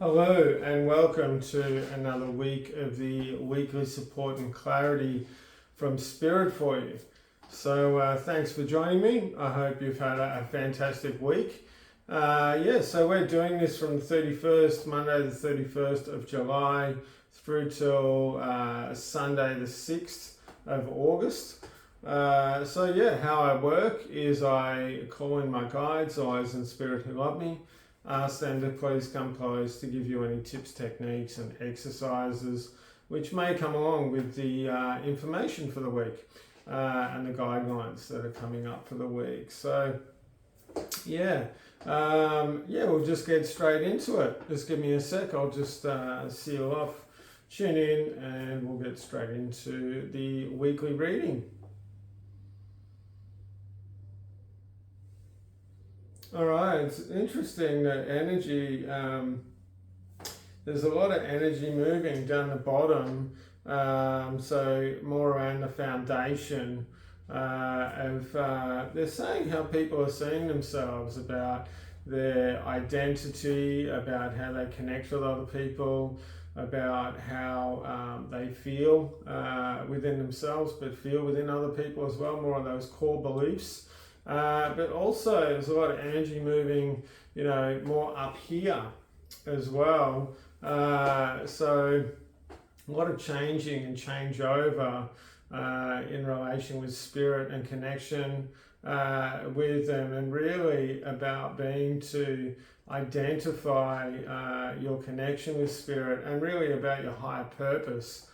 Hello and welcome to another week of the weekly support and clarity from Spirit for you. So thanks for joining me. I hope you've had a fantastic week. So we're doing this from the 31st, Monday the 31st of July through till Sunday the 6th of August. How I work is I call in my guides, eyes and spirit who love me, ask them to please come close to give you any tips, techniques and exercises which may come along with the information for the week and the guidelines that are coming up for the week. We'll just get straight into it. Just give me a sec, I'll just seal off, tune in, and we'll get straight into the weekly reading. All right, it's interesting that energy, there's a lot of energy moving down the bottom, so more around the foundation they're saying how people are seeing themselves, about their identity, about how they connect with other people, about how they feel within themselves, but feel within other people as well, more of those core beliefs. But also there's a lot of energy moving, more up here as well. So a lot of changing and changeover in relation with spirit and connection with them, and really about being to identify your connection with spirit, and really about your higher purpose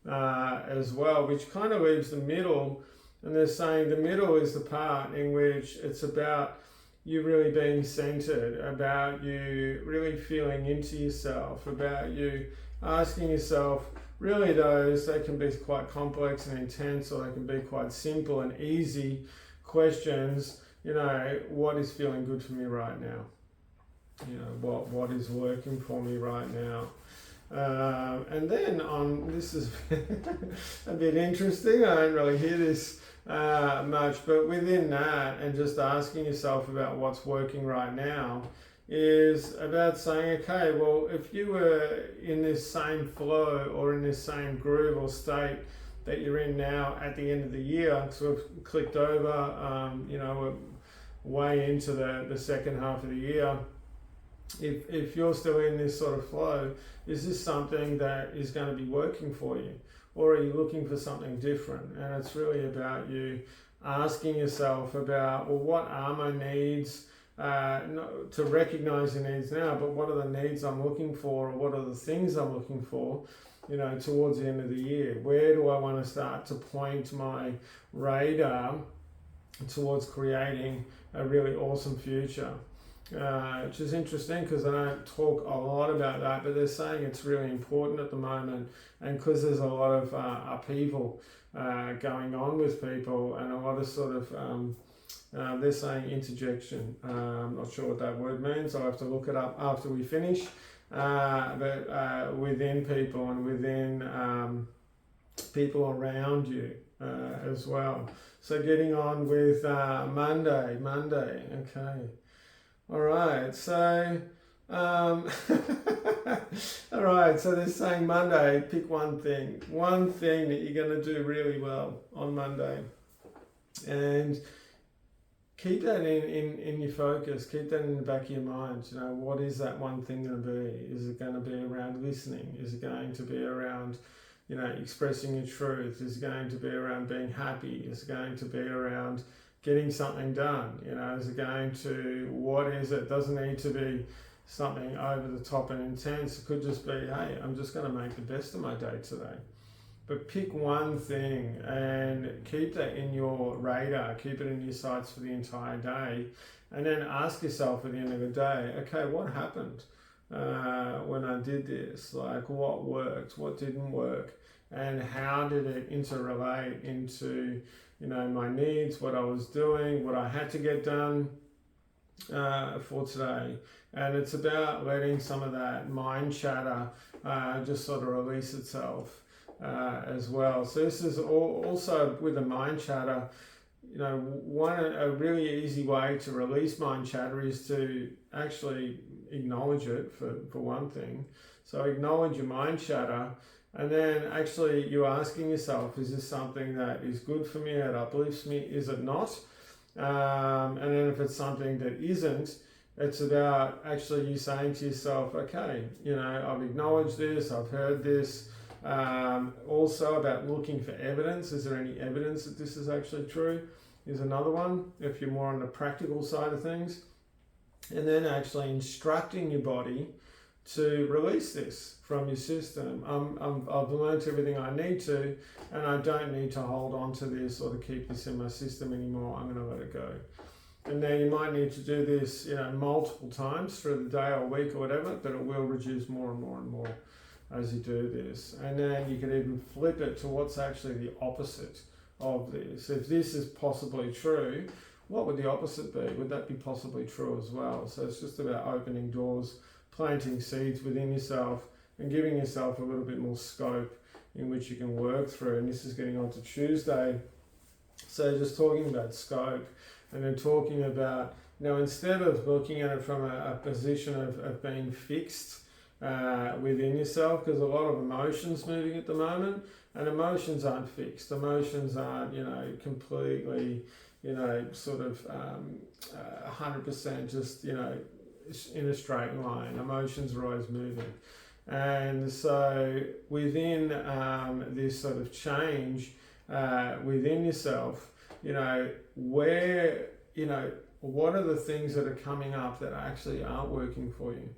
as well, which kind of leaves the middle. And they're saying the middle is the part in which it's about you really being centered, about you really feeling into yourself, about you asking yourself really they can be quite complex and intense, or they can be quite simple and easy questions. What is feeling good for me right now? What is working for me right now? And then this is a bit interesting. I don't really hear this much, but within that, and just asking yourself about what's working right now, is about saying, okay, well, if you were in this same flow or in this same groove or state that you're in now at the end of the year, so we've clicked over, we're way into the second half of the year. If you're still in this sort of flow, is this something that is going to be working for you? Or are you looking for something different? And it's really about you asking yourself about, well, what are my needs? To recognize the needs now, but what are the needs I'm looking for, or what are the things I'm looking for, towards the end of the year? Where do I want to start to point my radar towards creating a really awesome future? Which is interesting, because I don't talk a lot about that, but they're saying it's really important at the moment, and because there's a lot of upheaval going on with people, and a lot of sort of they're saying interjection. I'm not sure what that word means. I'll have to look it up after we finish. But within people and within people around you as well. So getting on with Monday. Okay. All right. So all right. So they're saying Monday, pick one thing that you're going to do really well on Monday, and keep that in your focus, keep that in the back of your mind. What is that one thing going to be? Is it going to be around listening? Is it going to be around, expressing your truth? Is it going to be around being happy? Is it going to be around getting something done? Is it going to, what is it? Doesn't need to be something over the top and intense. It could just be, hey, I'm just going to make the best of my day today. But pick one thing and keep that in your radar, keep it in your sights for the entire day, and then ask yourself at the end of the day, okay, what happened when I did this? Like, what worked, what didn't work, and how did it interrelate into, my needs, what I was doing, what I had to get done for today. And it's about letting some of that mind chatter just sort of release itself. As well. So this is also with the mind chatter, a really easy way to release mind chatter is to actually acknowledge it for one thing. So acknowledge your mind chatter, and then actually you're asking yourself, is this something that is good for me, that uplifts me, is it not? And then if it's something that isn't, it's about actually you saying to yourself, okay, I've acknowledged this, I've heard this. Also about looking for evidence. Is there any evidence that this is actually true? Is another one, if you're more on the practical side of things. And then actually instructing your body to release this from your system. I've learned everything I need to, and I don't need to hold on to this or to keep this in my system anymore. I'm going to let it go. And then you might need to do this, multiple times through the day or week or whatever, but it will reduce more and more and more as you do this. And then you can even flip it to what's actually the opposite of this. If this is possibly true, what would the opposite be? Would that be possibly true as well? So it's just about opening doors, planting seeds within yourself, and giving yourself a little bit more scope in which you can work through. And this is getting on to Tuesday. So just talking about scope, and then talking about, instead of looking at it from a position of being fixed within yourself, because a lot of emotions moving at the moment, and emotions aren't fixed. Emotions aren't, completely, sort of 100% just, in a straight line. Emotions are always moving. And so within this sort of change within yourself, where, what are the things that are coming up that actually aren't working for you,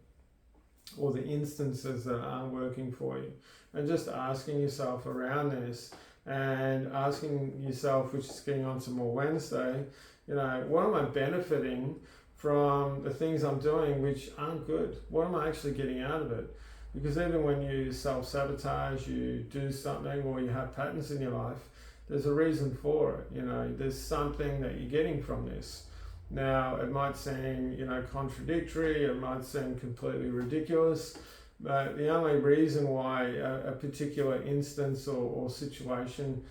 or the instances that aren't working for you, and just asking yourself around this, and asking yourself, which is getting on to more Wednesday, what am I benefiting from the things I'm doing which aren't good? What am I actually getting out of it? Because even when you self-sabotage, you do something, or you have patterns in your life, there's a reason for it. There's something that you're getting from this. Now, it might seem, contradictory, it might seem completely ridiculous, but the only reason why a particular instance or situation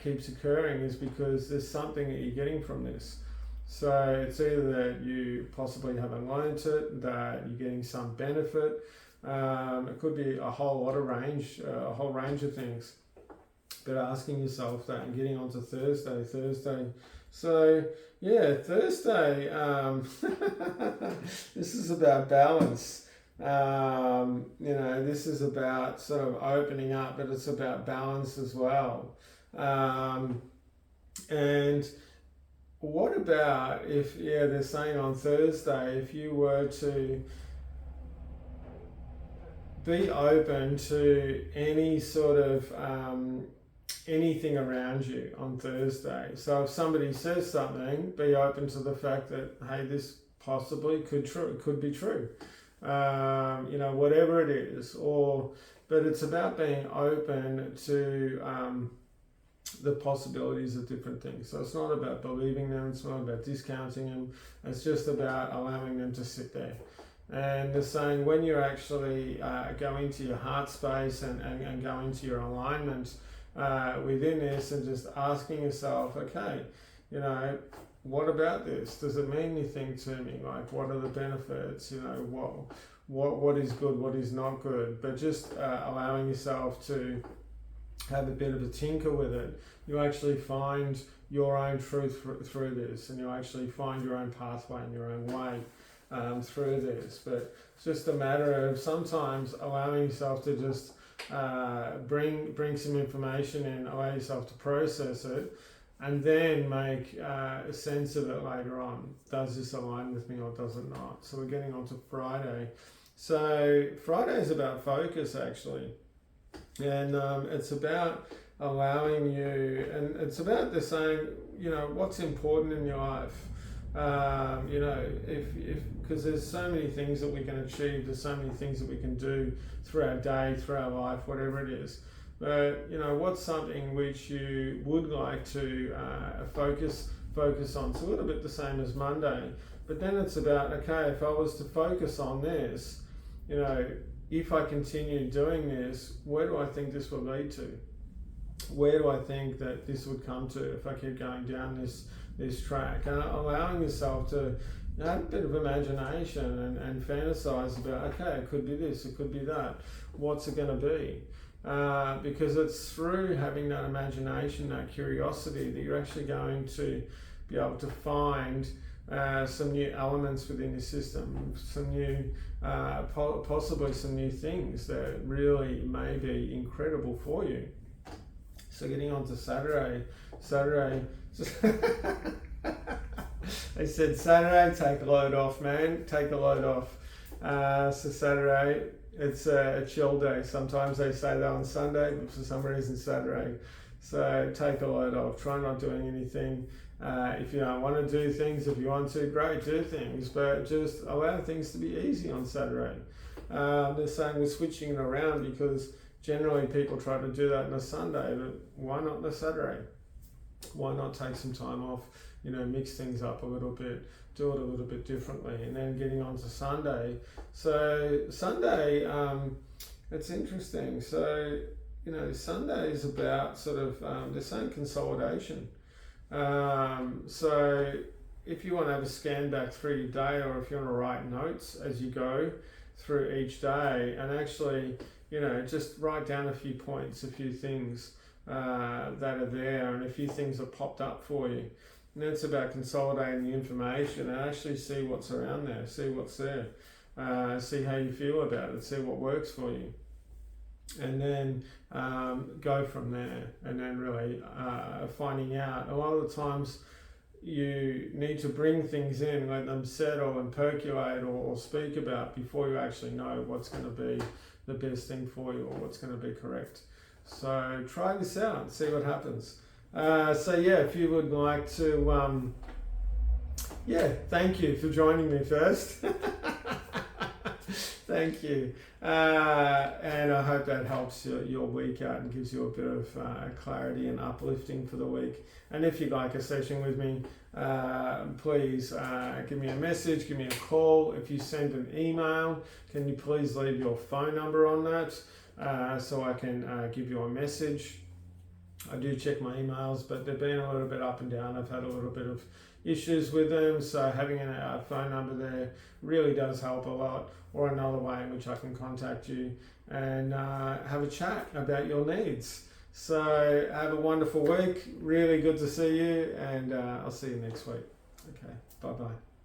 keeps occurring is because there's something that you're getting from this. So it's either that you possibly haven't learned it, that you're getting some benefit. It could be a whole range of things. But asking yourself that, and getting on to Thursday. So yeah, Thursday, this is about balance. This is about sort of opening up, but it's about balance as well. And what about if, they're saying on Thursday, if you were to be open to any sort of anything around you on Thursday. So if somebody says something, be open to the fact that, hey, this possibly could be true. Whatever it is, but it's about being open to the possibilities of different things. So it's not about believing them, it's not about discounting them, it's just about allowing them to sit there. And they're saying when you actually go into your heart space and go into your alignment within this, and just asking yourself, okay, what about this? Does it mean anything to me? Like, what are the benefits? What is good, what is not good? But just allowing yourself to have a bit of a tinker with it, you actually find your own truth through this, and you actually find your own pathway and your own way through this. But it's just a matter of sometimes allowing yourself to just bring some information in, allow yourself to process it, and then make sense of it later on. Does this align with me or does it not? So we're getting on to Friday. So Friday is about focus, actually. And it's about allowing you, and it's about the saying, what's important in your life. Because there's so many things that we can achieve, there's so many things that we can do through our day, through our life, whatever it is. But what's something which you would like to focus on? It's a little bit the same as Monday, but then it's about, okay, if I was to focus on this, if I continue doing this, where do I think this will lead to? Where do I think that this would come to if I keep going down this track? And allowing yourself to have a bit of imagination and fantasize about, okay, it could be this, it could be that. What's it going to be? Because it's through having that imagination, that curiosity, that you're actually going to be able to find some new elements within your system, some new, possibly some new things that really may be incredible for you. So getting on to Saturday, they said Saturday, take a load off, man, take a load off. So Saturday, it's a chill day. Sometimes they say that on Sunday, but for some reason Saturday. So take a load off, try not doing anything. If you don't want to do things, if you want to, great, do things, but just allow things to be easy on Saturday. They're saying we're switching it around because generally people try to do that on a Sunday, but why not on a Saturday? Why not take some time off, mix things up a little bit, do it a little bit differently, and then getting on to Sunday. So Sunday, it's interesting. So, Sunday is about sort of, they're saying consolidation. So if you want to have a scan back through your day, or if you want to write notes as you go through each day, and actually, just write down a few points, a few things that are there, and a few things that popped up for you. And it's about consolidating the information and actually see what's around there, see what's there, see how you feel about it, see what works for you. And then go from there, and then really finding out. A lot of the times you need to bring things in, let them settle and percolate or speak about before you actually know what's going to be the best thing for you or what's going to be correct. So try this out and see what happens. If you would like to, thank you for joining me first. Thank you. And I hope that helps your week out and gives you a bit of clarity and uplifting for the week. And if you'd like a session with me, please give me a message, give me a call. If you send an email, can you please leave your phone number on that so I can give you a message. I do check my emails, but they've been a little bit up and down. I've had a little bit of issues with them, so having a phone number there really does help a lot, or another way in which I can contact you and have a chat about your needs. So have a wonderful week. Really good to see you, and I'll see you next week. Okay, bye-bye.